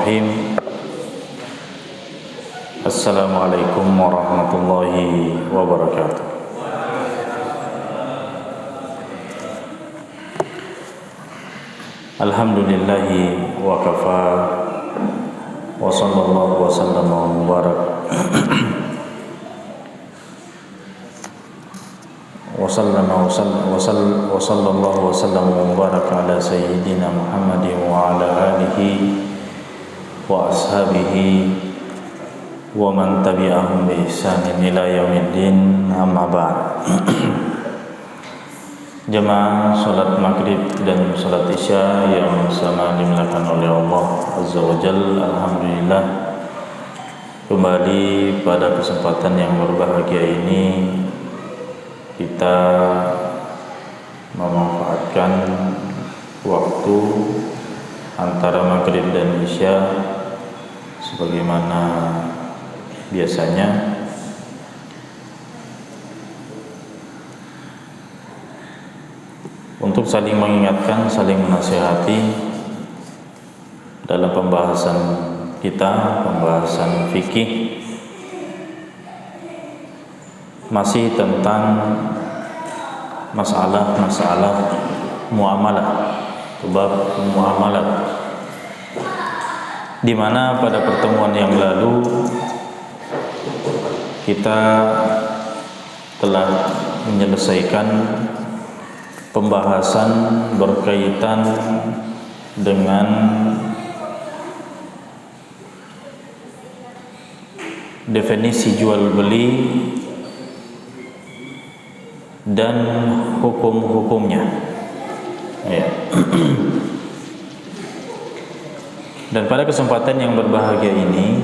Bismillahirrahmanirrahim. Assalamualaikum warahmatullahi wabarakatuh. Alhamdulillahi wa kafa wa sallallahu wa sallam wa mubarak wa sallallahu wa sallam wa mubarak ala sayyidina Muhammadin wa ala alihi wa ashabihi wa man tabi'ahum bi ihsanin ila yaumiddin, amma ba'd. Jemaah salat maghrib dan salat isya yang sama dimuliakan oleh Allah Azza wa Jalla, alhamdulillah kembali pada kesempatan yang berbahagia ini kita memanfaatkan waktu antara maghrib dan isya sebagaimana biasanya untuk saling mengingatkan, saling menasihati dalam pembahasan kita, pembahasan fikih masih tentang masalah muamalah, bab muamalah, di mana pada pertemuan yang lalu kita telah menyelesaikan pembahasan berkaitan dengan definisi jual beli dan hukum-hukumnya, ya. Dan pada kesempatan yang berbahagia ini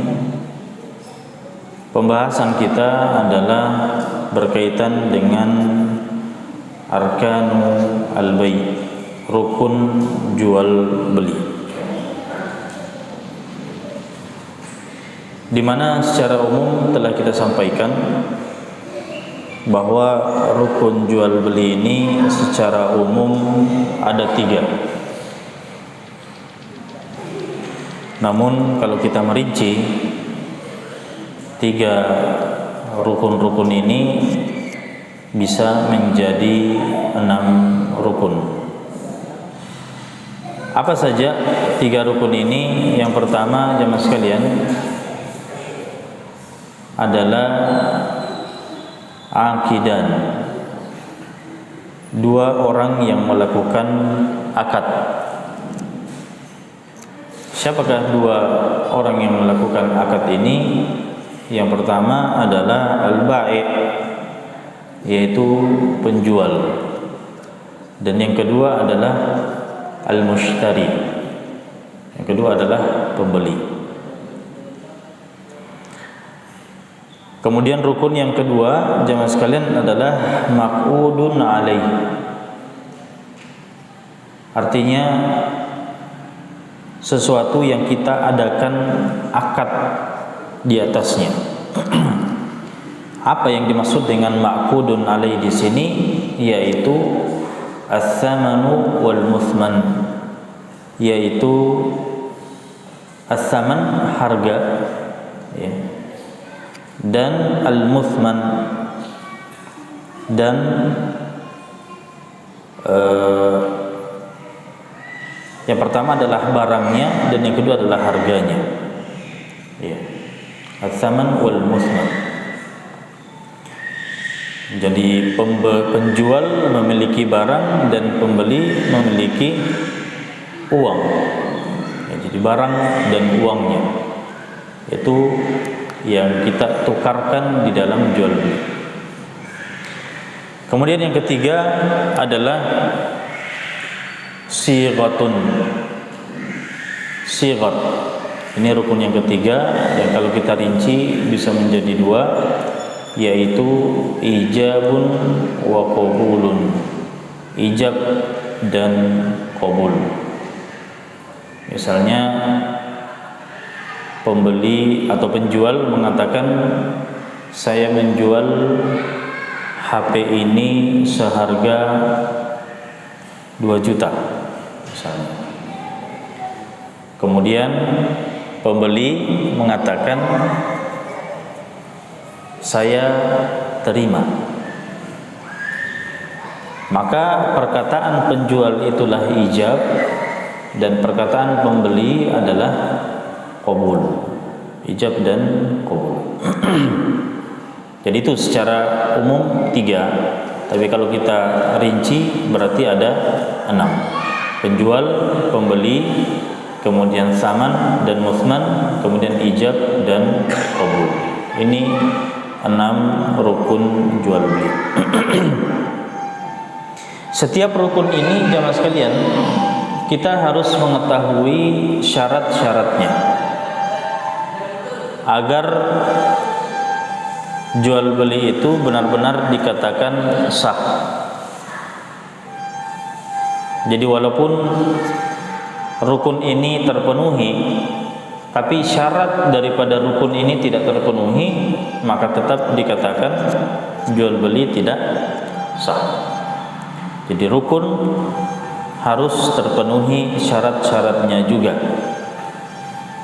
pembahasan kita adalah berkaitan dengan arkanu al-bai', rukun jual beli, di mana secara umum telah kita sampaikan bahwa rukun jual beli ini secara umum ada 3. Namun kalau kita merinci 3 rukun-rukun ini bisa menjadi 6 rukun. Apa saja 3 rukun ini? Yang pertama, jemaah sekalian, adalah akidan, 2 orang yang melakukan akad. Siapakah 2 orang yang melakukan akad ini? Yang pertama adalah al-bai', yaitu penjual, dan yang kedua adalah al-mushtari, yang kedua adalah pembeli. Kemudian rukun yang kedua, jemaah sekalian, adalah maq'udun alaih, artinya sesuatu yang kita adakan akad di atasnya. Apa yang dimaksud dengan maq'udun alaih di sini? Yaitu as-samanu wal muthman, yaitu as-saman, harga, ya, dan al-muthman, dan yang pertama adalah barangnya dan yang kedua adalah harganya, ya. As-saman wal muthman. Jadi penjual memiliki barang dan pembeli memiliki uang, ya, jadi barang dan uangnya itu yang kita tukarkan di dalam jual beli. Kemudian yang ketiga adalah sighatun, sighat. Ini rukun yang ketiga yang kalau kita rinci bisa menjadi 2, yaitu ijabun wa qabulun, ijab dan qabul. Misalnya pembeli atau penjual mengatakan, saya menjual HP ini seharga 2 juta misalnya. Kemudian pembeli mengatakan saya terima, maka perkataan penjual itulah ijab dan perkataan pembeli adalah qabul. Ijab dan qabul. Jadi itu secara umum 3, tapi kalau kita rinci berarti ada 6. Penjual, pembeli, kemudian saman dan musman, kemudian ijab dan qabul. Ini 6 rukun jual beli. Setiap rukun ini jamaah sekalian, kita harus mengetahui syarat-syaratnya agar jual beli itu benar-benar dikatakan sah. Jadi walaupun rukun ini terpenuhi, tapi syarat daripada rukun ini tidak terpenuhi, maka tetap dikatakan jual beli tidak sah. Jadi rukun harus terpenuhi syarat-syaratnya juga.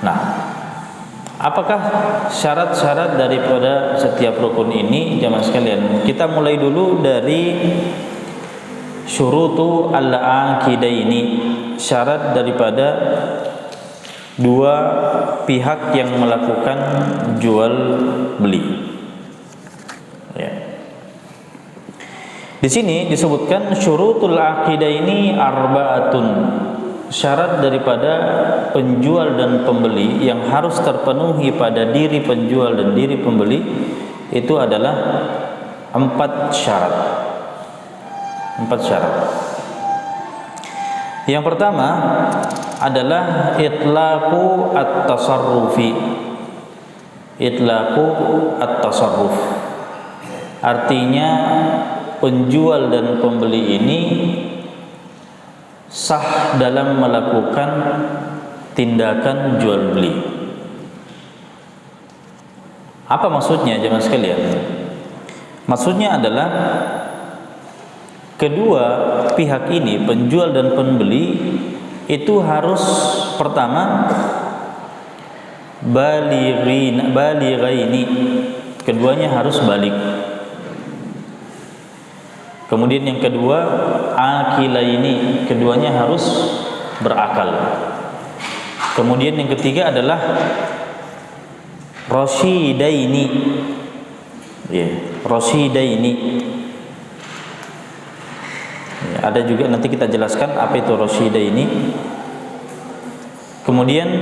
Nah, apakah syarat-syarat daripada setiap rukun ini jamaah sekalian? Kita mulai dulu dari syurutu al-aqidaini, syarat daripada dua pihak yang melakukan jual beli. Ya. Di sini disebutkan syurutul aqidaini arba'atun. Syarat daripada penjual dan pembeli yang harus terpenuhi pada diri penjual dan diri pembeli itu adalah 4 syarat. 4 syarat. Yang pertama adalah itlaqu at-tasarrufi. Itlaqu at-tasarruf. Artinya penjual dan pembeli ini sah dalam melakukan tindakan jual beli. Apa maksudnya jemaah sekalian? Maksudnya adalah kedua pihak ini, penjual dan pembeli, itu harus pertama balighaini, keduanya harus balik. Kemudian yang kedua aqilaini, keduanya harus berakal. Kemudian yang ketiga adalah rasyidaini. Ya, rasyidaini. Ya, ada juga nanti kita jelaskan apa itu rasyidaini. Kemudian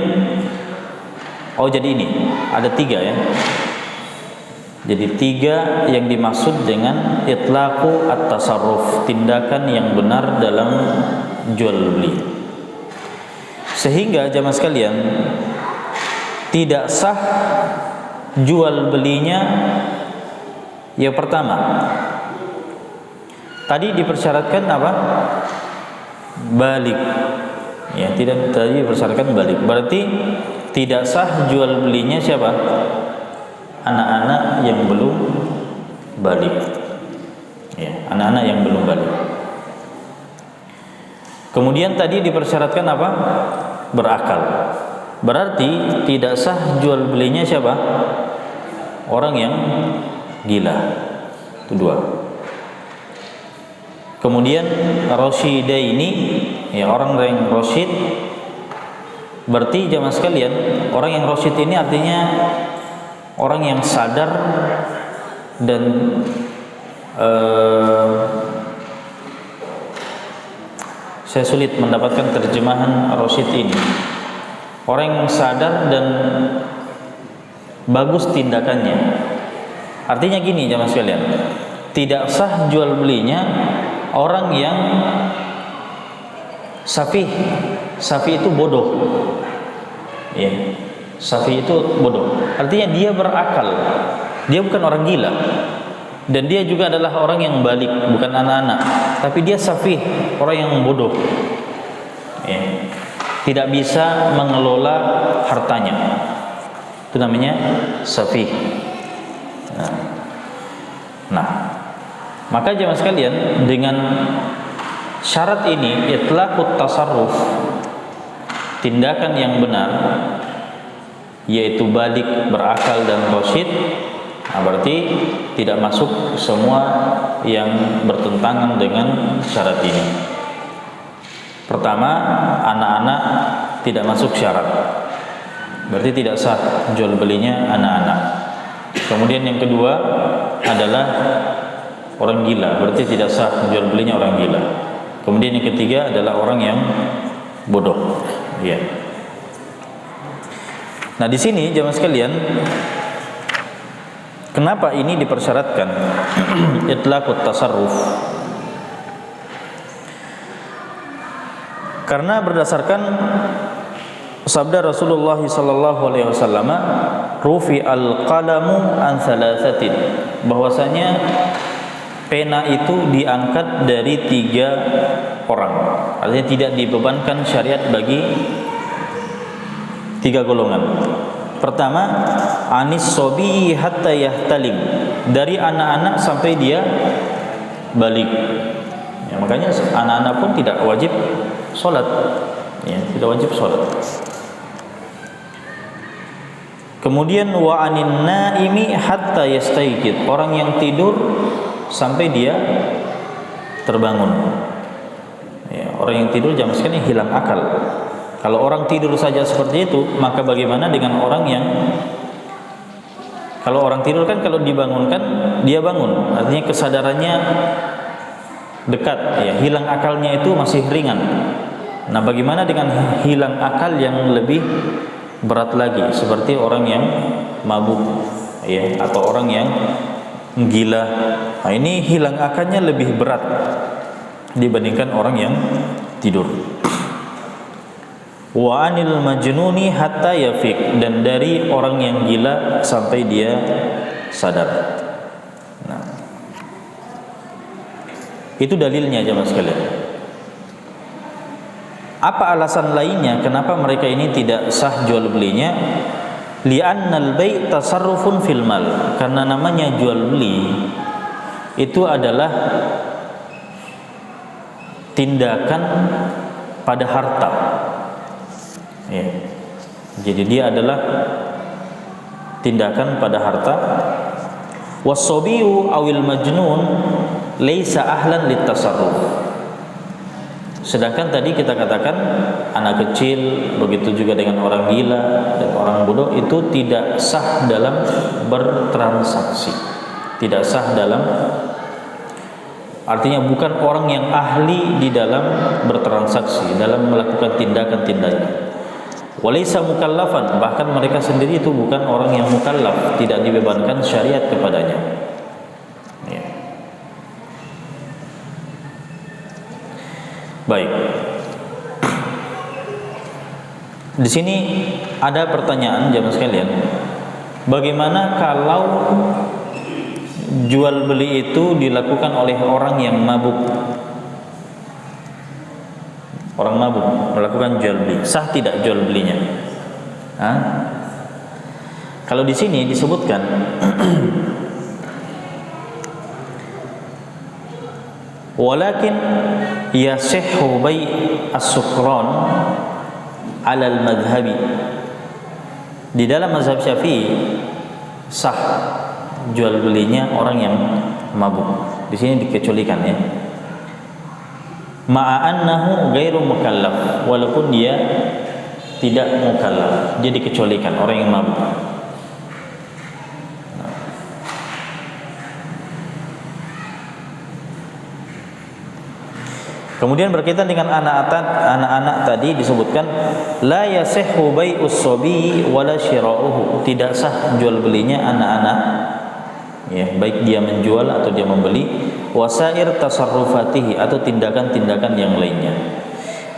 jadi ini ada 3 ya. Jadi 3 yang dimaksud dengan itlaqu at-tasarruf, tindakan yang benar dalam jual beli. Sehingga jamaah sekalian, tidak sah jual belinya. Yang pertama, tadi dipersyaratkan apa? Balik. Ya, tidak tadi dipersyaratkan balik. Berarti tidak sah jual belinya siapa? Anak-anak yang belum balik. Ya, anak-anak yang belum balik. Kemudian tadi dipersyaratkan apa? Berakal. Berarti tidak sah jual belinya siapa? Orang yang gila. Itu 2. Kemudian rasyidaini, ya, orang yang rasyid. Berarti jamaah sekalian, orang yang rasyid ini artinya orang yang sadar dan saya sulit mendapatkan terjemahan rasyid ini. Orang yang sadar dan bagus tindakannya. Artinya gini jamaah sekalian, tidak sah jual belinya orang yang safih. Safih itu bodoh. Ya. Safi itu bodoh. Artinya dia berakal. Dia bukan orang gila. Dan dia juga adalah orang yang balik, bukan anak-anak. Tapi dia safi, orang yang bodoh. Ya. Tidak bisa mengelola hartanya. Itu namanya safi. Nah, maka jemaah sekalian, dengan syarat ini itlaqut tasarruf, tindakan yang benar, yaitu balik, berakal dan rasyid, berarti tidak masuk semua yang bertentangan dengan syarat ini. Pertama, anak-anak tidak masuk syarat, berarti tidak sah jual belinya anak-anak. Kemudian yang kedua adalah orang gila, berarti tidak sah jual belinya orang gila. Kemudian yang ketiga adalah orang yang bodoh. Ya. Nah, di sini jemaah sekalian, kenapa ini dipersyaratkan itlaqut tasarruf? Karena berdasarkan sabda Rasulullah sallallahu alaihi wasallam, rufi al-qalamu an thalathatin, bahwasanya pena itu diangkat dari 3 orang. Artinya tidak dibebankan syariat bagi 3 golongan. Pertama, anis sobi hatta yahtalim, dari anak-anak sampai dia balik. Ya, makanya anak-anak pun tidak wajib sholat, ya, tidak wajib sholat. Kemudian wa anin naimi hatta yastayqid, orang yang tidur sampai dia terbangun. Ya, orang yang tidur jam sekali hilang akal. Kalau orang tidur saja seperti itu, maka bagaimana dengan orang yang, kalau orang tidur kan kalau dibangunkan dia bangun, artinya kesadarannya dekat, ya, hilang akalnya itu masih ringan. Nah, bagaimana dengan hilang akal yang lebih berat lagi, seperti orang yang mabuk, ya, atau orang yang gila. Nah, ini hilang akalnya lebih berat dibandingkan orang yang tidur. Wa anil majnuni hatta yafiq, dan dari orang yang gila sampai dia sadar. Nah, itu dalilnya jemaah sekalian. Apa alasan lainnya kenapa mereka ini tidak sah jual belinya? Li'annal bai' tasarrufun fil mal, karena namanya jual beli itu adalah tindakan pada harta. Ya. Jadi dia adalah tindakan pada harta. Was-sabiyu awil majnun laisa ahlan litasarruf. Sedangkan tadi kita katakan anak kecil, begitu juga dengan orang gila dan orang bodoh, itu tidak sah dalam bertransaksi, tidak sah dalam, artinya bukan orang yang ahli di dalam bertransaksi, dalam melakukan tindakan-tindakan. Walaysa mukallafan, bahkan mereka sendiri itu bukan orang yang mukallaf, tidak dibebankan syariat kepadanya. Ya. Baik. Di sini ada pertanyaan jemaah sekalian. Bagaimana kalau jual beli itu dilakukan oleh orang yang mabuk? Orang mabuk melakukan jual beli, sah tidak jual belinya? Hah? Kalau di sini disebutkan walakin yasihhu bai' as-sukran 'ala al-madhhabi. Di dalam mazhab Syafi'i sah jual belinya orang yang mabuk. Di sini dikecualikan, ya. Ma'annahu ghairu mukallaf, walaupun dia tidak mukallaf, dia dikecualikan orang yang mabuk. Kemudian berkaitan dengan anak-anak tadi disebutkan la yasihhu bai'us sabi wala syira'uhu, tidak sah jual belinya anak-anak, ya, baik dia menjual atau dia membeli, wasair tasarrufatihi, atau tindakan-tindakan yang lainnya.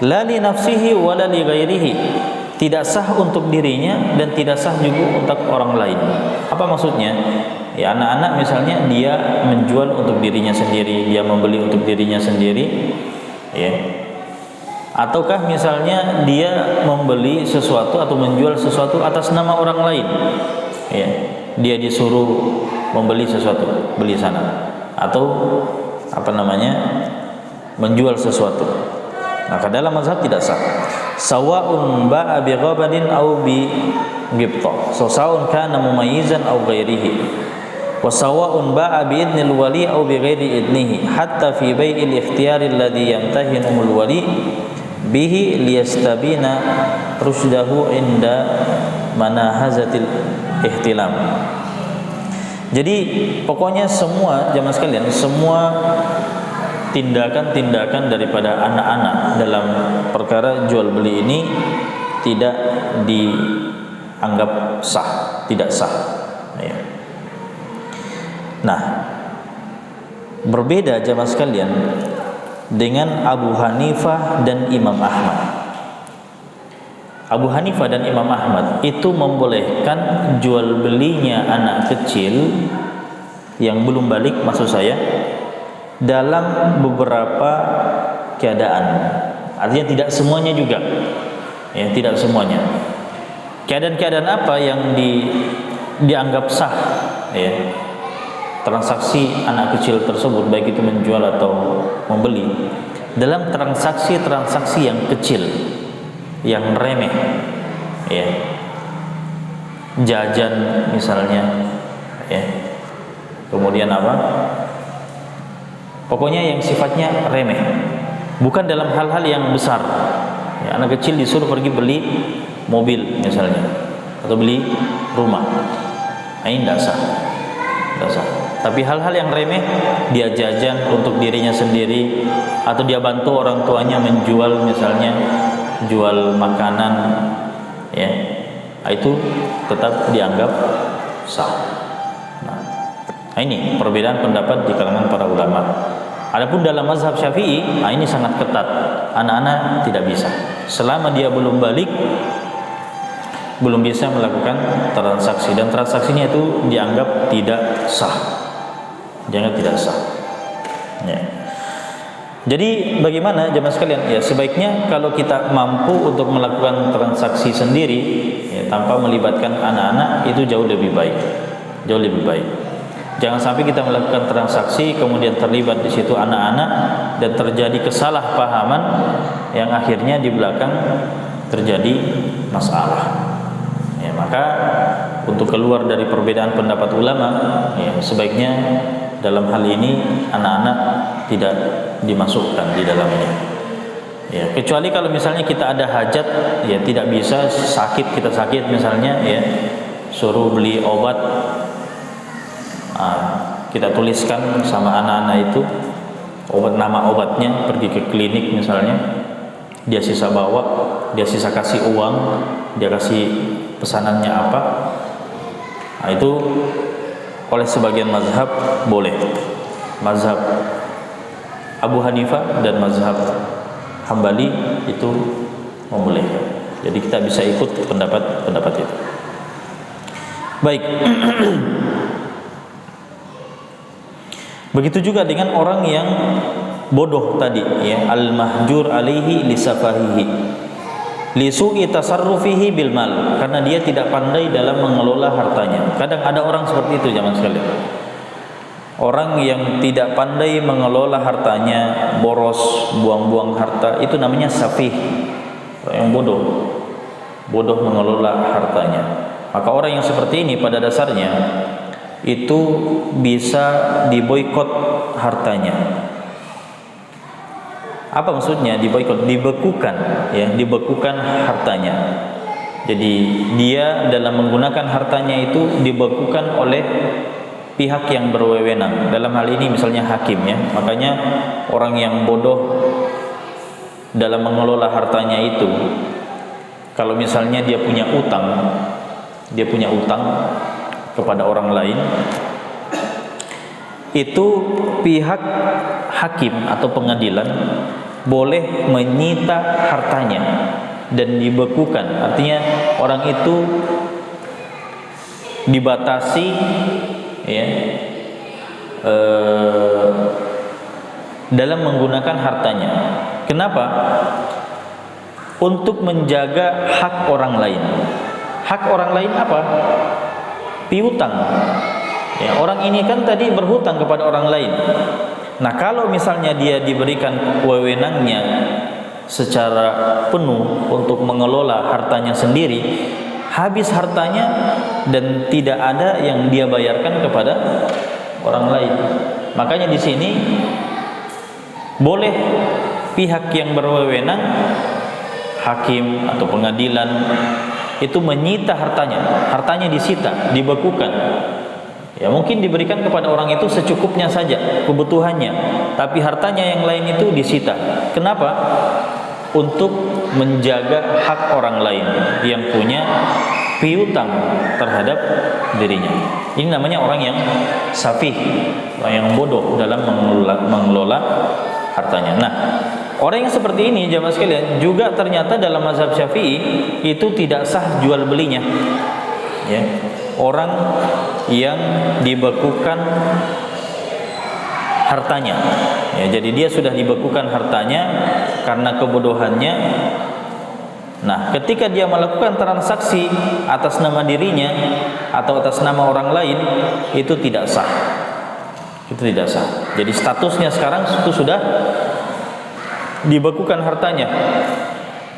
La li nafsihi wala li ghairihi, tidak sah untuk dirinya dan tidak sah juga untuk orang lain. Apa maksudnya? Ya, anak-anak misalnya dia menjual untuk dirinya sendiri, dia membeli untuk dirinya sendiri, ya. Ataukah misalnya dia membeli sesuatu atau menjual sesuatu atas nama orang lain, ya, dia disuruh membeli sesuatu, beli sana, atau menjual sesuatu. Maka dalam mazhab tidak sah. Sawa'un ba'a bi ghabadin aw bi ghibtah. So sawun kana mumayyizan aw ghairihi. Wa sawa'un ba'a bi idnil wali aw bi ghairi idnihi hatta fi bai'il ikhtiyari alladhi yamtahinuhul wali bihi liyastabina rusydahu inda manahazatil ihtilam. Jadi pokoknya semua jamaah sekalian, semua tindakan-tindakan daripada anak-anak dalam perkara jual beli ini tidak dianggap sah, tidak sah. Ya. Nah, berbeda jamaah sekalian dengan Abu Hanifah dan Imam Ahmad. Abu Hanifah dan Imam Ahmad itu membolehkan jual belinya anak kecil yang belum balik, maksud saya, dalam beberapa keadaan. Artinya tidak semuanya juga. Ya, tidak semuanya. Keadaan-keadaan apa yang dianggap sah, ya, transaksi anak kecil tersebut, baik itu menjual atau membeli, dalam transaksi-transaksi yang kecil, yang remeh, ya, jajan misalnya, ya, kemudian apa, pokoknya yang sifatnya remeh, bukan dalam hal-hal yang besar. Ya, anak kecil disuruh pergi beli mobil misalnya, atau beli rumah, ini tidak sah, tidak sah. Tapi hal-hal yang remeh, dia jajan untuk dirinya sendiri, atau dia bantu orang tuanya menjual, misalnya jual makanan, ya, itu tetap dianggap sah. Nah, ini perbedaan pendapat di kalangan para ulama. Adapun dalam mazhab Syafi'i, ini sangat ketat. Anak-anak tidak bisa, selama dia belum balik, belum bisa melakukan transaksi, dan transaksinya itu dianggap tidak sah, dianggap tidak sah. Ya. Jadi bagaimana jemaah sekalian? Ya, sebaiknya kalau kita mampu untuk melakukan transaksi sendiri, ya, tanpa melibatkan anak-anak, itu jauh lebih baik, jauh lebih baik. Jangan sampai kita melakukan transaksi kemudian terlibat di situ anak-anak dan terjadi kesalahpahaman yang akhirnya di belakang terjadi masalah. Ya, maka untuk keluar dari perbedaan pendapat ulama, ya, sebaiknya dalam hal ini anak-anak tidak dimasukkan di dalamnya. Ya, kecuali kalau misalnya kita ada hajat, ya, tidak bisa, sakit, kita sakit misalnya, ya, suruh beli obat, kita tuliskan sama anak-anak itu obat, nama obatnya, pergi ke klinik misalnya, dia sisa bawa, dia sisa kasih uang, dia kasih pesanannya apa, nah, itu oleh sebagian mazhab boleh. Mazhab Abu Hanifah dan mazhab Hambali itu membolehkan. Jadi kita bisa ikut pendapat itu. Baik. Begitu juga dengan orang yang bodoh tadi, ya, al-mahjur alaihi lisafahihi lisu'i tasarrufihi bil mal, karena dia tidak pandai dalam mengelola hartanya. Kadang ada orang seperti itu jamaah sekalian. Orang yang tidak pandai mengelola hartanya, boros, buang-buang harta, itu namanya safih, yang bodoh mengelola hartanya. Maka orang yang seperti ini pada dasarnya itu bisa diboikot hartanya. Apa maksudnya diboikot? Dibekukan, ya, dibekukan hartanya. Jadi dia dalam menggunakan hartanya itu dibekukan oleh pihak yang berwenang. Dalam hal ini misalnya hakim, ya. Makanya orang yang bodoh dalam mengelola hartanya itu, kalau misalnya dia punya utang kepada orang lain, itu pihak hakim atau pengadilan boleh menyita hartanya dan dibekukan. Artinya orang itu dibatasi, ya, dalam menggunakan hartanya. Kenapa? Untuk menjaga hak orang lain. Hak orang lain apa? Piutang. Ya, orang ini kan tadi berhutang kepada orang lain. Nah, kalau misalnya dia diberikan wewenangnya secara penuh untuk mengelola hartanya sendiri, habis hartanya dan tidak ada yang dia bayarkan kepada orang lain. Makanya di sini boleh pihak yang berwenang, hakim atau pengadilan, itu menyita hartanya disita, dibekukan. Ya mungkin diberikan kepada orang itu secukupnya saja kebutuhannya, tapi hartanya yang lain itu disita. Kenapa? Untuk menjaga hak orang lain yang punya piutang terhadap dirinya. Ini namanya orang yang safih, orang yang bodoh dalam mengelola hartanya. Nah, orang yang seperti ini jamaah sekalian juga ternyata dalam mazhab Syafi'i itu tidak sah jual belinya. Ya. Orang yang dibekukan hartanya, ya, jadi dia sudah dibekukan hartanya karena kebodohannya. Nah, ketika dia melakukan transaksi atas nama dirinya atau atas nama orang lain, itu tidak sah. Itu tidak sah. Jadi statusnya sekarang itu sudah dibekukan hartanya.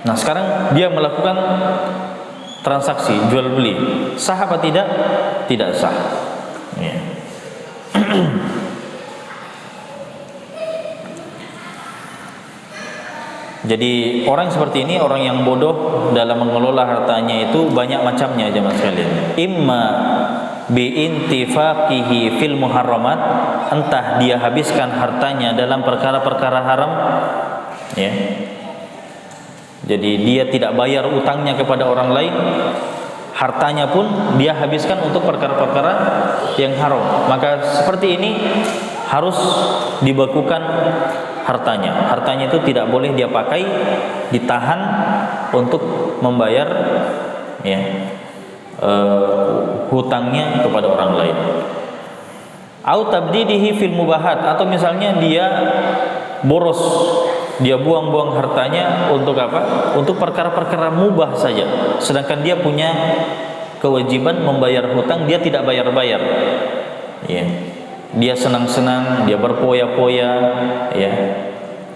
Nah, sekarang dia melakukan transaksi jual beli, sah apa tidak? Tidak sah. Ya. Jadi orang seperti ini, orang yang bodoh dalam mengelola hartanya itu banyak macamnya jemaah sekalian. Imma biintifaqihi fil muharramat, entah dia habiskan hartanya dalam perkara-perkara haram, ya. Jadi dia tidak bayar utangnya kepada orang lain, hartanya pun dia habiskan untuk perkara-perkara yang haram. Maka seperti ini harus dibekukan hartanya. Hartanya itu tidak boleh dia pakai, ditahan untuk membayar, ya, hutangnya kepada orang lain. Au tabdidihi fil mubahat, atau misalnya dia boros, dia buang-buang hartanya untuk apa? Untuk perkara-perkara mubah saja. Sedangkan dia punya kewajiban membayar hutang, dia tidak bayar-bayar. Ya. Dia senang-senang, dia berpoya-poya, ya.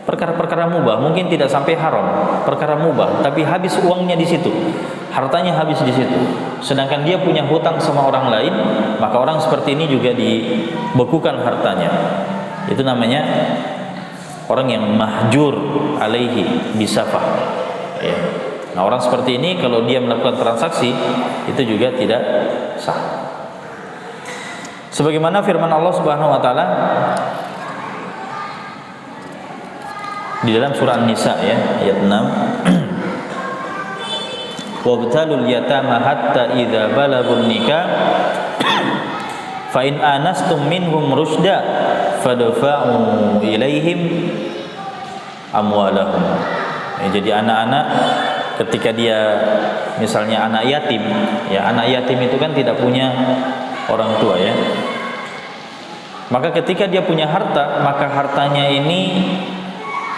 Perkara-perkara mubah, mungkin tidak sampai haram, perkara mubah, tapi habis uangnya di situ, hartanya habis di situ. Sedangkan dia punya hutang sama orang lain, maka orang seperti ini juga dibekukan hartanya. Itu namanya orang yang mahjur alaihi bisafah. Ya. Nah, orang seperti ini kalau dia melakukan transaksi itu juga tidak sah. Sebagaimana firman Allah Subhanahu wa taala di dalam surah An-Nisa, ya, ayat 6. Wabtalul yatama hatta idza balagun nikah fa in anastum minhum rusyda fadfa'u ilaihim amwalahum. Ya, jadi anak-anak ketika dia misalnya anak yatim, ya, anak yatim itu kan tidak punya orang tua, ya. Maka ketika dia punya harta, maka hartanya ini,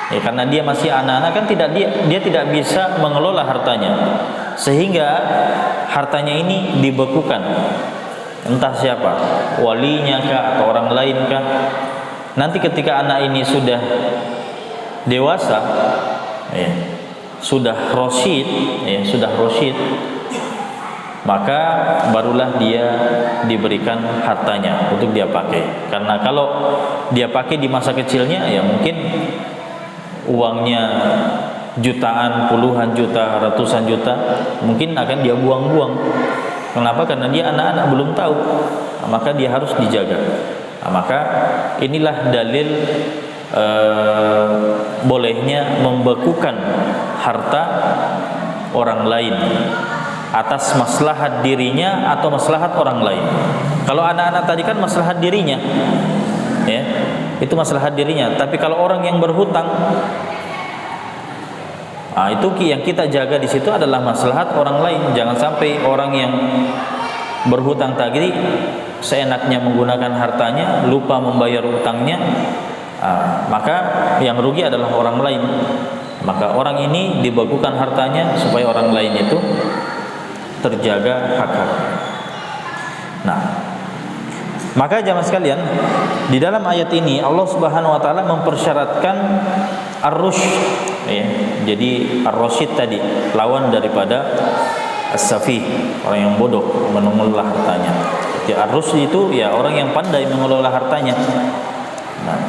ya, karena dia masih anak-anak kan dia tidak bisa mengelola hartanya, sehingga hartanya ini dibekukan. Entah siapa, walinya kah atau orang lain kah. Nanti ketika anak ini sudah dewasa, ya, sudah rasyid, ya, sudah rasyid, maka barulah dia diberikan hartanya untuk dia pakai. Karena kalau dia pakai di masa kecilnya, ya mungkin uangnya jutaan, puluhan juta, ratusan juta, mungkin akan dia buang-buang. Kenapa? Karena dia anak-anak belum tahu. Nah, maka dia harus dijaga. Nah, maka inilah dalil bolehnya membekukan harta orang lain atas maslahat dirinya atau maslahat orang lain. Kalau anak-anak tadi kan maslahat dirinya, ya, itu maslahat dirinya. Tapi kalau orang yang berhutang, nah, itu yang kita jaga di situ adalah maslahat orang lain. Jangan sampai orang yang berhutang tadi seenaknya menggunakan hartanya, lupa membayar hutangnya, maka yang rugi adalah orang lain. Maka orang ini dibekukan hartanya supaya orang lain itu terjaga hak-hak. Nah, maka jamaah sekalian, di dalam ayat ini Allah Subhanahu wa taala mempersyaratkan ar-rusyd, ya. Jadi ar-rasyid tadi lawan daripada as-safih, orang yang bodoh mengelola hartanya. Ya, ar-rusyd itu ya orang yang pandai mengelola hartanya. Nah,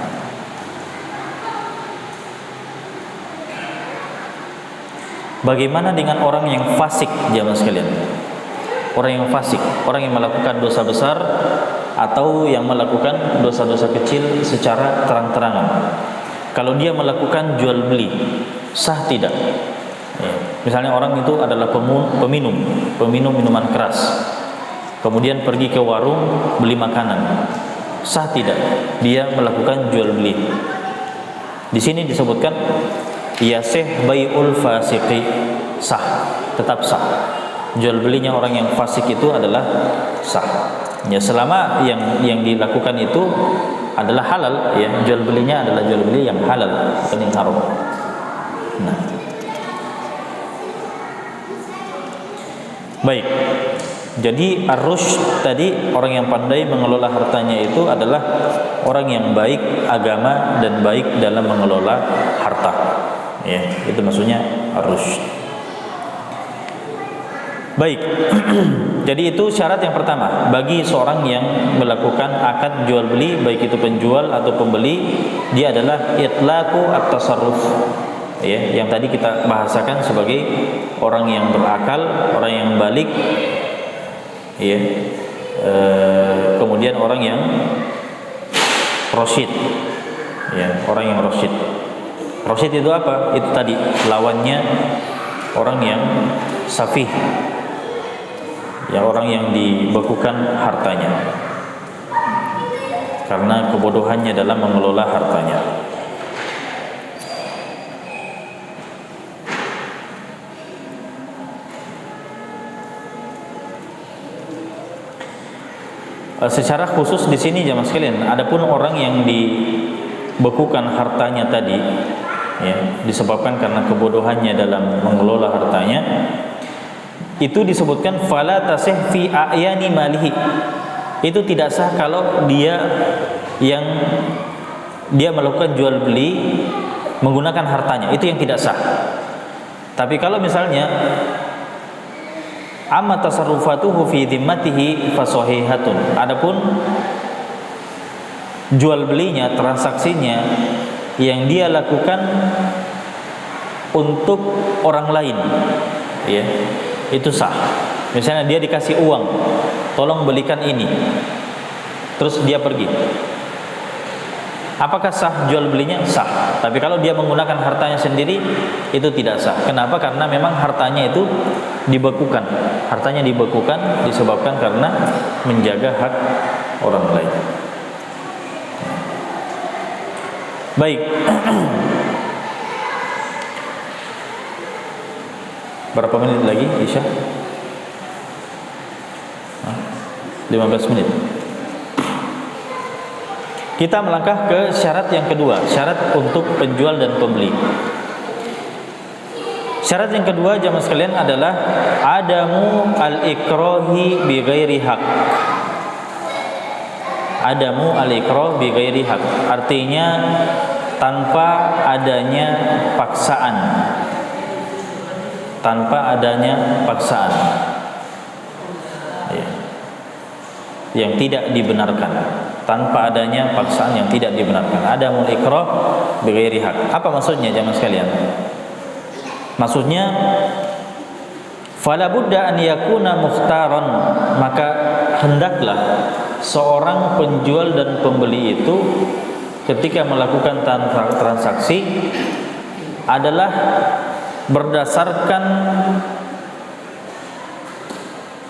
bagaimana dengan orang yang fasik, jamaah sekalian? Orang yang fasik, orang yang melakukan dosa besar atau yang melakukan dosa-dosa kecil secara terang-terangan. Kalau dia melakukan jual beli, sah tidak? Ya. Misalnya orang itu adalah peminum minuman keras, kemudian pergi ke warung beli makanan, sah tidak dia melakukan jual beli? Di sini disebutkan yasih bai'ul fasiqi, sah, tetap sah. Jual belinya orang yang fasik itu adalah sah. Ya, selama yang dilakukan itu adalah halal, ya, jual belinya adalah jual beli yang halal, bukan yang haram. Nah, baik. Jadi ar-rusyd tadi, orang yang pandai mengelola hartanya itu adalah orang yang baik agama dan baik dalam mengelola harta. Ya, itu maksudnya ar-rusyd. Baik. Jadi itu syarat yang pertama bagi seorang yang melakukan akad jual beli, baik itu penjual atau pembeli, dia adalah itlaqu at-tasarruf. Ya, yang tadi kita bahasakan sebagai orang yang berakal, orang yang balik, ya. Kemudian orang yang rasyid. Ya, orang yang rasyid. Rasyid itu apa? Itu tadi lawannya orang yang safih. Ya, orang yang dibekukan hartanya karena kebodohannya dalam mengelola hartanya. Secara khusus di sini jamaah sekalian, adapun orang yang dibekukan hartanya tadi, ya, disebabkan karena kebodohannya dalam mengelola hartanya, itu disebutkan fala tasih fi a'yani malihi. Itu tidak sah kalau dia melakukan jual beli menggunakan hartanya, itu yang tidak sah. Tapi kalau misalnya amma tasarrufatuhu fi dhimmatihi fa sahihatun, adapun jual belinya, transaksinya yang dia lakukan untuk orang lain, ya, itu sah. Misalnya dia dikasih uang, tolong belikan ini, terus dia pergi. Apakah sah jual belinya? Sah. Tapi kalau dia menggunakan hartanya sendiri, itu tidak sah. Kenapa? Karena memang hartanya itu dibekukan. Hartanya dibekukan disebabkan karena menjaga hak orang lain. Baik. Berapa menit lagi Isya? 15 menit. Kita melangkah ke syarat yang kedua, syarat untuk penjual dan pembeli. Syarat yang kedua jamaah sekalian adalah adamu al-ikrahi bi ghairi haq. Adamu al-ikrah bi ghairi haq, artinya tanpa adanya paksaan. Tanpa adanya paksaan, ya, yang tidak dibenarkan, tanpa adanya paksaan yang tidak dibenarkan. Adamul ikrah bighairi haq. Apa maksudnya jamaah sekalian? Maksudnya fala budda an yakuna mukhtaran, maka hendaklah seorang penjual dan pembeli itu ketika melakukan transaksi adalah berdasarkan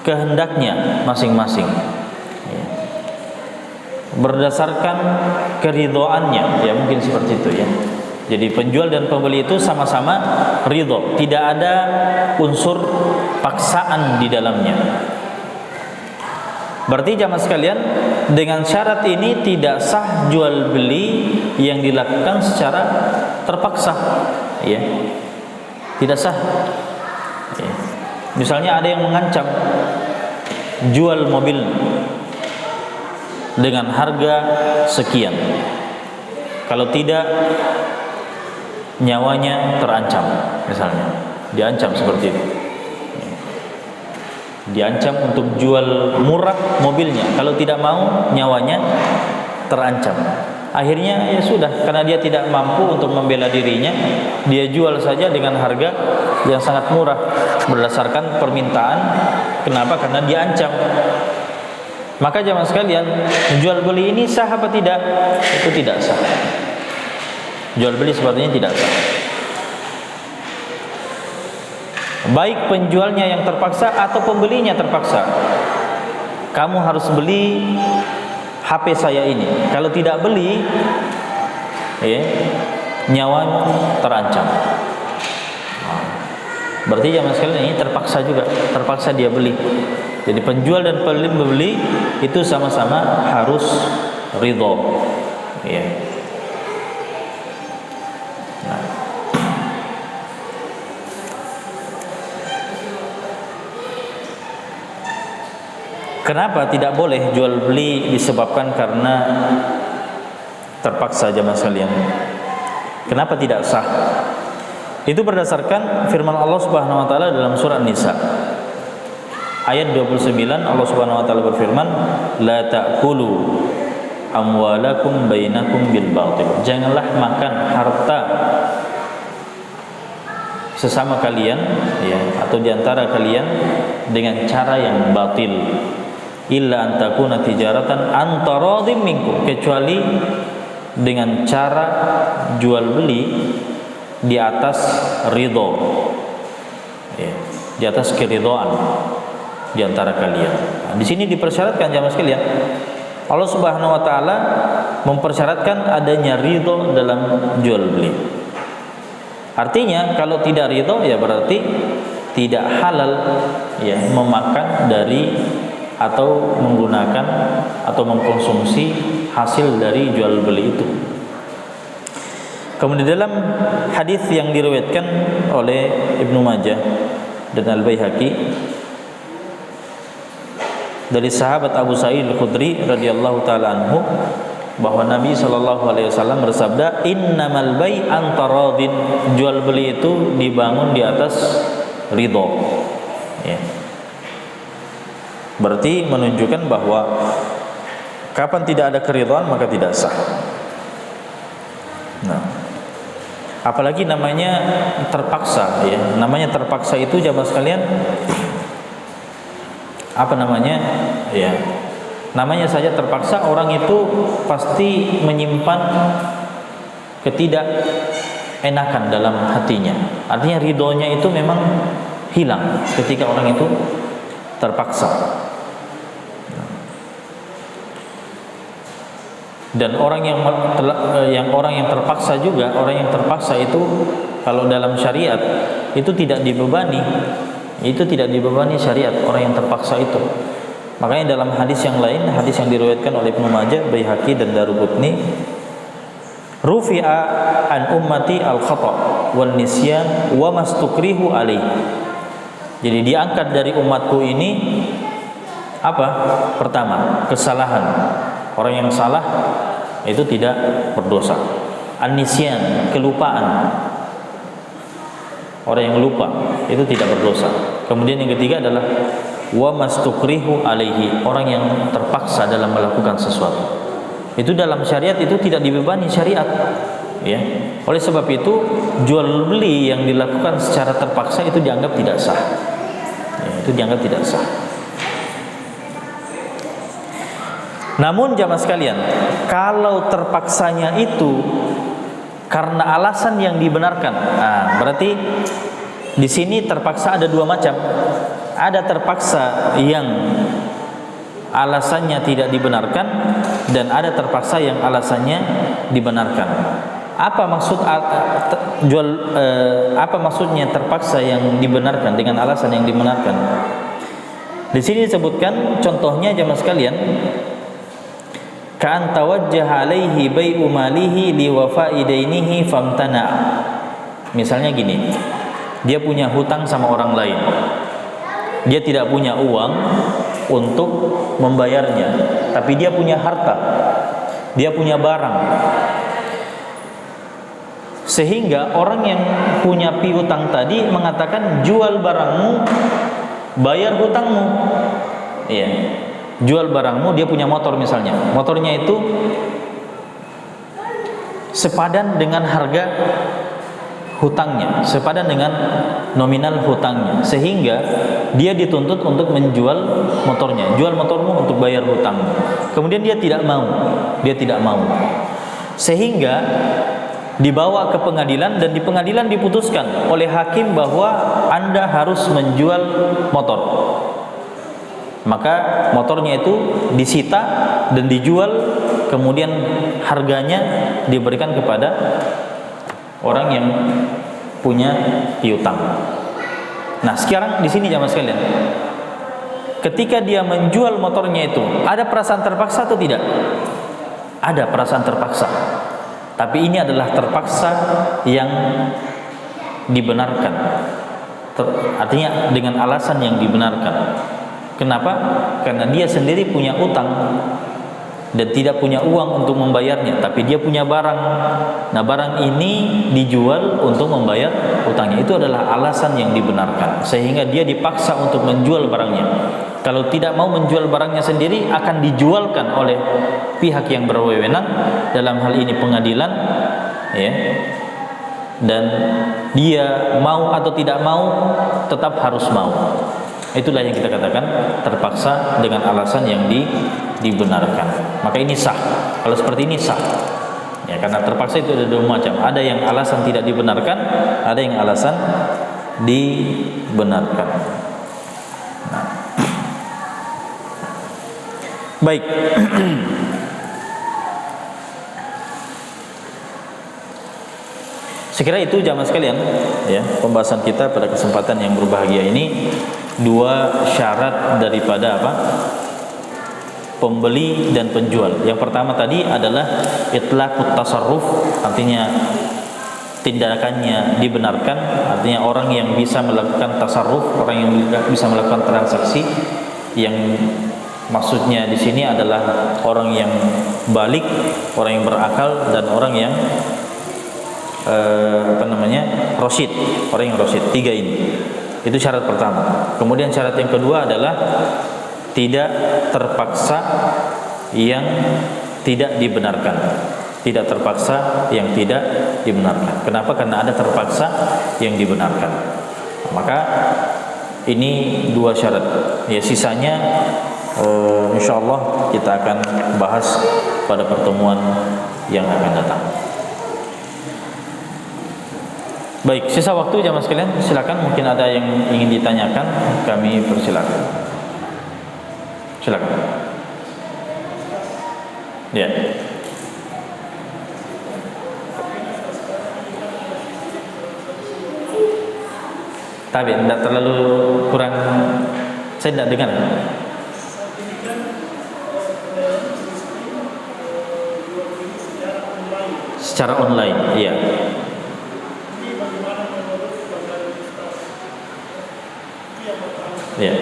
kehendaknya masing-masing, berdasarkan keridhoannya, ya, mungkin seperti itu, ya. Jadi penjual dan pembeli itu sama-sama ridho, tidak ada unsur paksaan di dalamnya. Berarti jamaah sekalian, dengan syarat ini tidak sah jual beli yang dilakukan secara terpaksa, ya. Tidak sah. Ya. Misalnya ada yang mengancam jual mobil dengan harga sekian, kalau tidak nyawanya terancam, misalnya diancam seperti itu. diancam untuk jual murah mobilnya, kalau tidak mau nyawanya terancam. Akhirnya ya sudah, karena dia tidak mampu untuk membela dirinya, dia jual saja dengan harga yang sangat murah berdasarkan permintaan. Kenapa? Karena diancam. Maka jamaah sekalian, jual beli ini sah apa tidak? Itu tidak sah. Jual beli sepertinya tidak sah. Baik penjualnya yang terpaksa atau pembelinya terpaksa. Kamu harus beli HP saya ini. Kalau tidak beli, nyawa terancam. Berarti jamaah sekalian ini terpaksa juga, terpaksa dia beli. Jadi penjual dan pembeli itu sama-sama harus ridho. Kenapa tidak boleh jual beli? Disebabkan karena terpaksa jamaah sekalian. Kenapa tidak sah? Itu berdasarkan firman Allah Subhanahu wa taala dalam surah An-Nisa. Ayat 29 Allah Subhanahu wa taala berfirman, "La ta'kulu amwalakum bainakum bil batil." Janganlah makan harta sesama kalian atau diantara kalian dengan cara yang batil. Illa an takuna tijaratan an taradhim minkum, kecuali dengan cara jual beli di atas ridho, di atas keridhaan di antara kalian. Di sini dipersyaratkan jamaah sekalian, Allah Subhanahu wa taala mempersyaratkan adanya ridho dalam jual beli. Artinya kalau tidak ridho ya berarti tidak halal memakan dari atau menggunakan atau mengkonsumsi hasil dari jual beli itu. Kemudian dalam hadis yang diriwayatkan oleh Ibnu Majah dan Al-Baihaqi dari sahabat Abu Sa'id Al-Khudri radhiyallahu taala anhu, bahwa Nabi sallallahu alaihi wasallam bersabda, "Innamal bai' an taradin." Jual beli itu dibangun di atas ridho. Berarti menunjukkan bahwa kapan tidak ada keridhaan maka tidak sah. Apalagi namanya terpaksa, namanya terpaksa itu jamaah sekalian, namanya saja terpaksa, orang itu pasti menyimpan ketidakenakan dalam hatinya. Artinya ridhonya itu memang hilang ketika orang itu terpaksa. Dan orang yang terpaksa juga, orang yang terpaksa itu kalau dalam syariat itu tidak dibebani, syariat orang yang terpaksa itu. Makanya dalam hadis yang lain, hadis yang diriwayatkan oleh Ibnu Majah, Baihaqi dan Daruqutni, rufi'a an ummati al-khata' wal nisyan wa mastukrihu alaih. Jadi diangkat dari umatku ini apa? Pertama, kesalahan. Orang yang salah itu tidak berdosa. An-nisyan, kelupaan. Orang yang lupa itu tidak berdosa. Kemudian yang ketiga adalah wa mastukrihu alaihi, orang yang terpaksa dalam melakukan sesuatu. Itu dalam syariat itu tidak dibebani syariat. Oleh sebab itu jual beli yang dilakukan secara terpaksa itu dianggap tidak sah. Itu dianggap tidak sah. Namun jamaah sekalian, kalau terpaksanya itu karena alasan yang dibenarkan, berarti di sini terpaksa ada dua macam. Ada terpaksa yang alasannya tidak dibenarkan, dan ada terpaksa yang alasannya dibenarkan. Apa maksudnya terpaksa yang dibenarkan dengan alasan yang dibenarkan? Di sini disebutkan contohnya jamaah sekalian, ka'an tawajjaha alaihi bai'u malihi liwafa'i dainihi famtana. Misalnya gini, dia punya hutang sama orang lain, dia tidak punya uang untuk membayarnya, tapi dia punya harta, dia punya barang, sehingga orang yang punya piutang tadi mengatakan, jual barangmu bayar hutangmu. Iya. Jual barangmu, dia punya motor misalnya. Motornya itu sepadan dengan harga hutangnya, sepadan dengan nominal hutangnya, sehingga dia dituntut untuk menjual motornya. Jual motormu untuk bayar hutang. Kemudian dia tidak mau, sehingga dibawa ke pengadilan, dan di pengadilan diputuskan oleh hakim bahwa Anda harus menjual motor. Maka motornya itu disita dan dijual, kemudian harganya diberikan kepada orang yang punya piutang. Nah, sekarang di sini jamaah sekalian, ketika dia menjual motornya itu, ada perasaan terpaksa atau tidak? Ada perasaan terpaksa. Tapi ini adalah terpaksa yang dibenarkan. Artinya dengan alasan yang dibenarkan. Kenapa? Karena dia sendiri punya utang dan tidak punya uang untuk membayarnya, tapi dia punya barang. Nah, barang ini dijual untuk membayar utangnya. Itu adalah alasan yang dibenarkan, sehingga dia dipaksa untuk menjual barangnya. Kalau tidak mau menjual barangnya sendiri, akan dijualkan oleh pihak yang berwenang, dalam hal ini pengadilan, ya. Dan dia mau atau tidak mau, tetap harus mau. Itulah yang kita katakan terpaksa dengan alasan yang dibenarkan. Maka ini sah. Kalau seperti ini sah. Ya, karena terpaksa itu ada dua macam. Ada yang alasan tidak dibenarkan, ada yang alasan dibenarkan. Nah. Baik. Sekira itu jamaah sekalian, ya, pembahasan kita pada kesempatan yang berbahagia ini. Dua syarat daripada apa? Pembeli dan penjual. Yang pertama tadi adalah itlaqut tasarruf, artinya tindakannya dibenarkan, artinya orang yang bisa melakukan tasarruf, orang yang bisa melakukan transaksi, yang maksudnya di sini adalah orang yang balik, orang yang berakal, dan orang yang rasyid, orang yang rasyid. Tiga ini. Itu syarat pertama. Kemudian syarat yang kedua adalah tidak terpaksa yang tidak dibenarkan. Tidak terpaksa yang tidak dibenarkan. Kenapa? Karena ada terpaksa yang dibenarkan. Maka ini dua syarat. Ya, sisanya insyaallah kita akan bahas pada pertemuan yang akan datang. Baik, sisa waktu jamaah sekalian, silakan, mungkin ada yang ingin ditanyakan, kami persilakan. Silakan. Ya. Tapi tidak terlalu kurang, saya tidak dengar. Secara online, iya. Ya.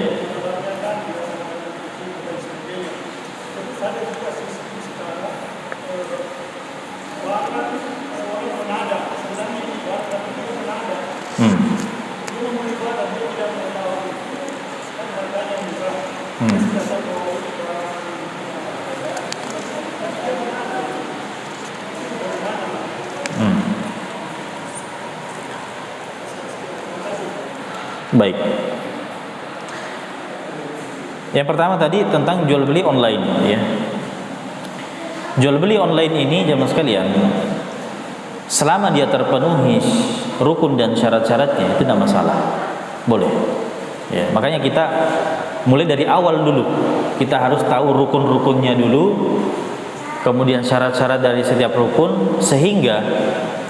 Baik. Yang pertama tadi tentang jual beli online, ya. Jual beli online ini jemaah sekalian, selama dia terpenuhi rukun dan syarat-syaratnya, itu tidak masalah, boleh. Ya, makanya kita mulai dari awal dulu, kita harus tahu rukun-rukunnya dulu, kemudian syarat-syarat dari setiap rukun, sehingga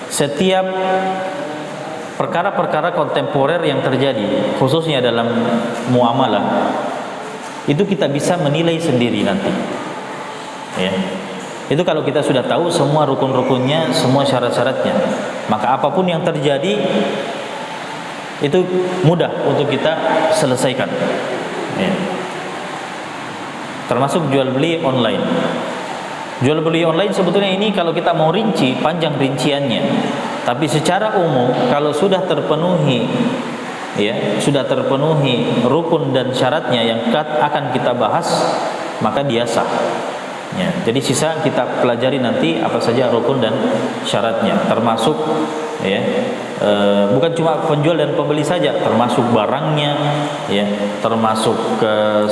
setiap perkara-perkara kontemporer yang terjadi, khususnya dalam muamalah, itu kita bisa menilai sendiri nanti, ya. Itu kalau kita sudah tahu semua rukun-rukunnya, semua syarat-syaratnya, maka apapun yang terjadi itu mudah untuk kita selesaikan, ya. Termasuk jual beli online. Jual beli online sebetulnya ini kalau kita mau rinci, panjang rinciannya. Tapi secara umum, kalau sudah terpenuhi ya sudah terpenuhi rukun dan syaratnya yang akan kita bahas, maka dia sah. Ya, jadi sisa kita pelajari nanti apa saja rukun dan syaratnya, termasuk ya bukan cuma penjual dan pembeli saja, termasuk barangnya, ya, termasuk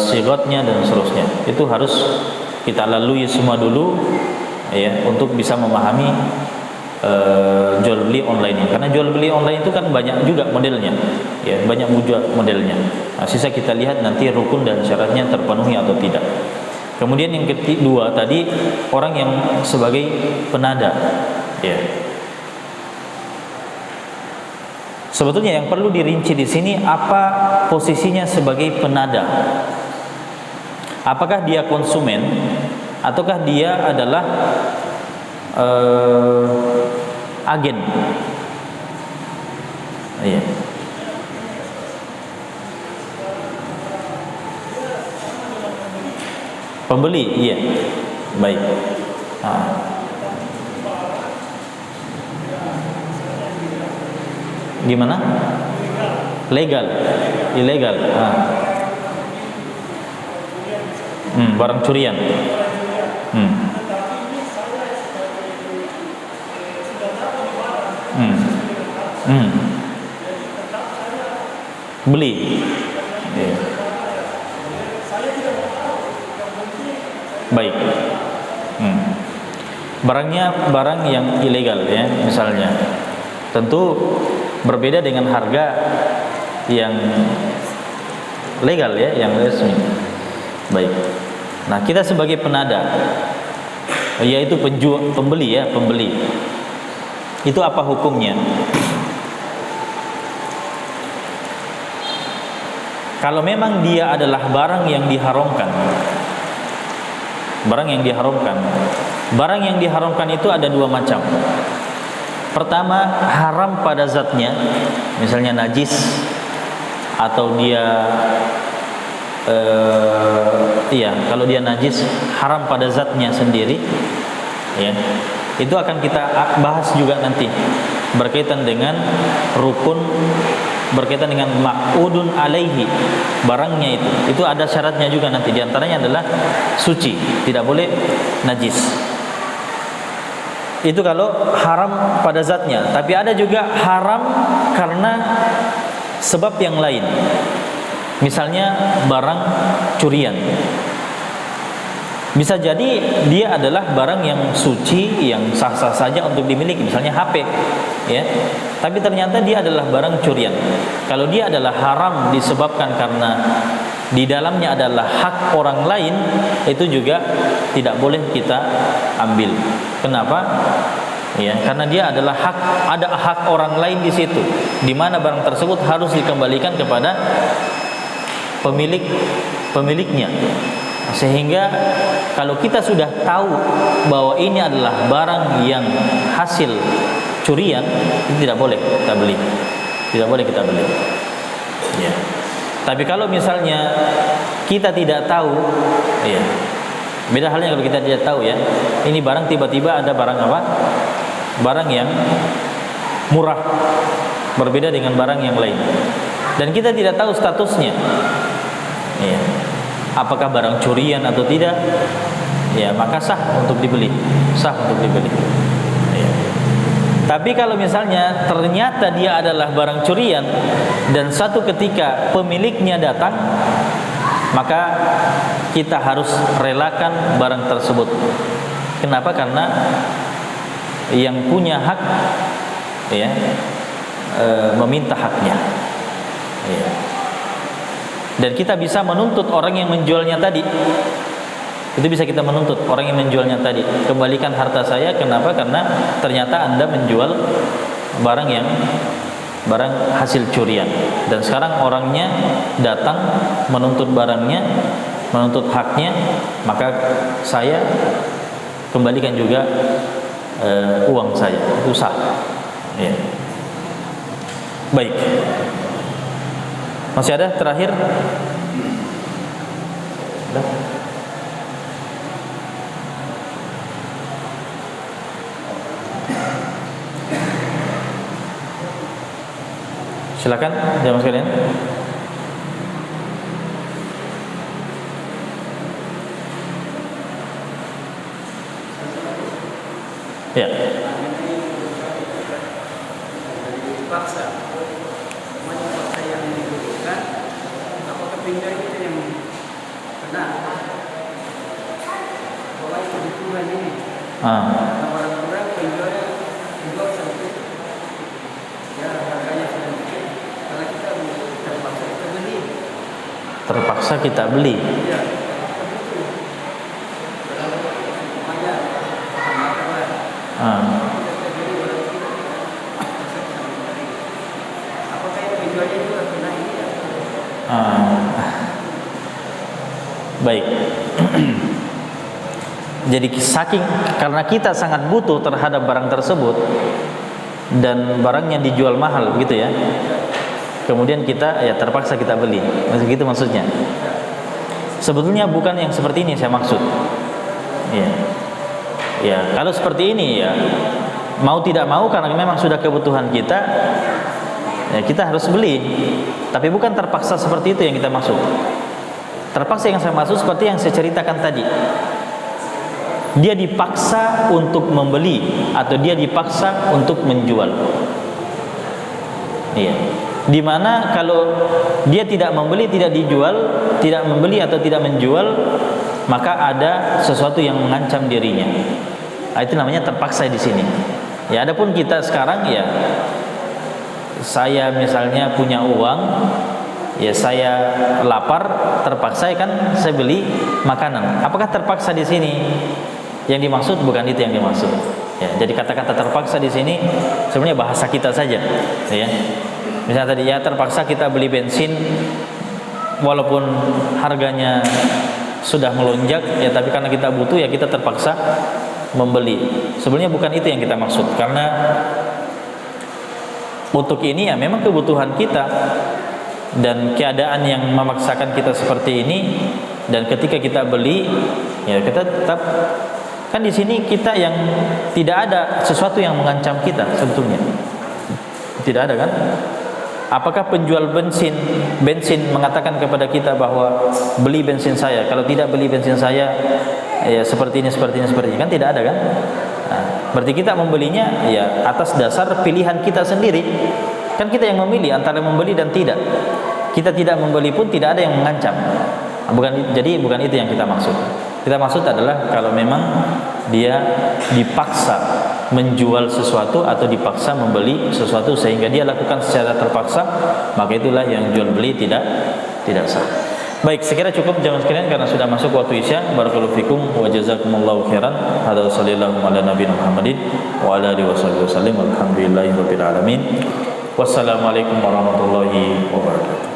sigotnya dan seterusnya. Itu harus kita lalui semua dulu, ya, untuk bisa memahami jual beli online. Karena jual beli online itu kan banyak juga modelnya, ya, banyak juga modelnya. Nah, sisa kita lihat nanti rukun dan syaratnya terpenuhi atau tidak. Kemudian yang kedua tadi, orang yang sebagai penada, ya. Sebetulnya yang perlu dirinci di sini, apa posisinya sebagai penada? Apakah dia konsumen ataukah dia adalah agen? Iya. Pembeli, iya. Baik. Gimana? Legal, ilegal. Barang curian. Beli. Yeah. Baik. Barangnya barang yang ilegal, ya, misalnya. Tentu berbeda dengan harga yang legal, ya, yang resmi. Baik. Nah, kita sebagai penada, yaitu pembeli, ya, pembeli. Itu apa hukumnya? Kalau memang dia adalah barang yang diharamkan, barang yang diharamkan, barang yang diharamkan itu ada dua macam. Pertama, haram pada zatnya, misalnya najis, atau dia kalau dia najis, haram pada zatnya sendiri, ya. Itu akan kita bahas juga nanti berkaitan dengan rukun, berkaitan dengan ma'udun alaihi, barangnya itu ada syaratnya juga nanti. Di antaranya adalah suci, tidak boleh najis. Itu kalau haram pada zatnya. Tapi ada juga haram karena sebab yang lain. Misalnya barang curian. Bisa jadi dia adalah barang yang suci, yang sah-sah saja untuk dimiliki, misalnya HP, ya. Tapi ternyata dia adalah barang curian. Kalau dia adalah haram disebabkan karena di dalamnya adalah hak orang lain, itu juga tidak boleh kita ambil. Kenapa? Ya, karena dia adalah ada hak orang lain di situ, di mana barang tersebut harus dikembalikan kepada pemiliknya. Sehingga kalau kita sudah tahu bahwa ini adalah barang yang hasil curian, itu tidak boleh kita beli. Tidak boleh kita beli. Ya. Tapi kalau misalnya kita tidak tahu, ya, beda halnya kalau kita tidak tahu, ya. Ini barang tiba-tiba ada barang apa? Barang yang murah, berbeda dengan barang yang lain. Dan kita tidak tahu statusnya. Ya. Apakah barang curian atau tidak, ya, maka sah untuk dibeli, sah untuk dibeli, ya. Tapi kalau misalnya ternyata dia adalah barang curian dan satu ketika pemiliknya datang, maka kita harus relakan barang tersebut. Kenapa? Karena yang punya hak, ya, meminta haknya, ya. Dan kita bisa menuntut orang yang menjualnya tadi. Itu bisa kita menuntut orang yang menjualnya tadi, kembalikan harta saya. Kenapa? Karena ternyata Anda menjual barang hasil curian. Dan sekarang orangnya datang menuntut barangnya, menuntut haknya, maka saya kembalikan juga uang saya. Itu sah, ya. Baik. Masih ada terakhir? Ada? Silakan jamaah sekalian. Ya. Paksa, paksa yang dibutuhkan, apakah pindah itu yang benar? Bahwa kebutuhan ini, orang-orang penjual sampai ya harganya sedikit, karena kita terpaksa kita beli. Terpaksa kita beli. Ya, Baik. Jadi karena kita sangat butuh terhadap barang tersebut dan barangnya dijual mahal gitu ya. Kemudian kita ya terpaksa kita beli. Begitu maksudnya. Sebetulnya bukan yang seperti ini saya maksud. Ya. Ya, kalau seperti ini ya mau tidak mau karena memang sudah kebutuhan kita, ya kita harus beli. Tapi bukan terpaksa seperti itu yang kita maksud. Terpaksa yang saya maksud seperti yang saya ceritakan tadi. Dia dipaksa untuk membeli atau dia dipaksa untuk menjual. Iya. Dimana kalau dia tidak membeli, tidak dijual, tidak membeli atau tidak menjual, maka ada sesuatu yang mengancam dirinya. Nah, itu namanya terpaksa di sini. Ya, adapun kita sekarang ya, saya misalnya punya uang, ya saya lapar, terpaksa kan saya beli makanan. Apakah terpaksa di sini? Yang dimaksud bukan itu yang dimaksud. Ya, jadi kata-kata terpaksa di sini sebenarnya bahasa kita saja. Ya. Misalnya tadi ya terpaksa kita beli bensin, walaupun harganya sudah melonjak, ya tapi karena kita butuh ya kita terpaksa membeli. Sebenarnya bukan itu yang kita maksud, karena untuk ini ya memang kebutuhan kita dan keadaan yang memaksakan kita seperti ini, dan ketika kita beli ya kita tetap kan di sini kita yang tidak ada sesuatu yang mengancam kita sebetulnya. Tidak ada kan? Apakah penjual bensin mengatakan kepada kita bahwa beli bensin saya, kalau tidak beli bensin saya ya seperti ini kan tidak ada kan? Nah, berarti kita membelinya ya atas dasar pilihan kita sendiri. Kan kita yang memilih antara membeli dan tidak. Kita tidak membeli pun tidak ada yang mengancam. Jadi bukan itu yang kita maksud. Kita maksud adalah kalau memang dia dipaksa menjual sesuatu atau dipaksa membeli sesuatu sehingga dia lakukan secara terpaksa, maka itulah yang jual beli tidak sah. Baik, sekira cukup jamaah sekalian karena sudah masuk waktu Isya. Barakallahu fikum wa jazakumullahu khairan. Hadza sallallahu ala nabiyina Muhammadin wa ala alihi wasallam. Alhamdulillahirabbil alamin. Wassalamualaikum warahmatullahi wabarakatuh.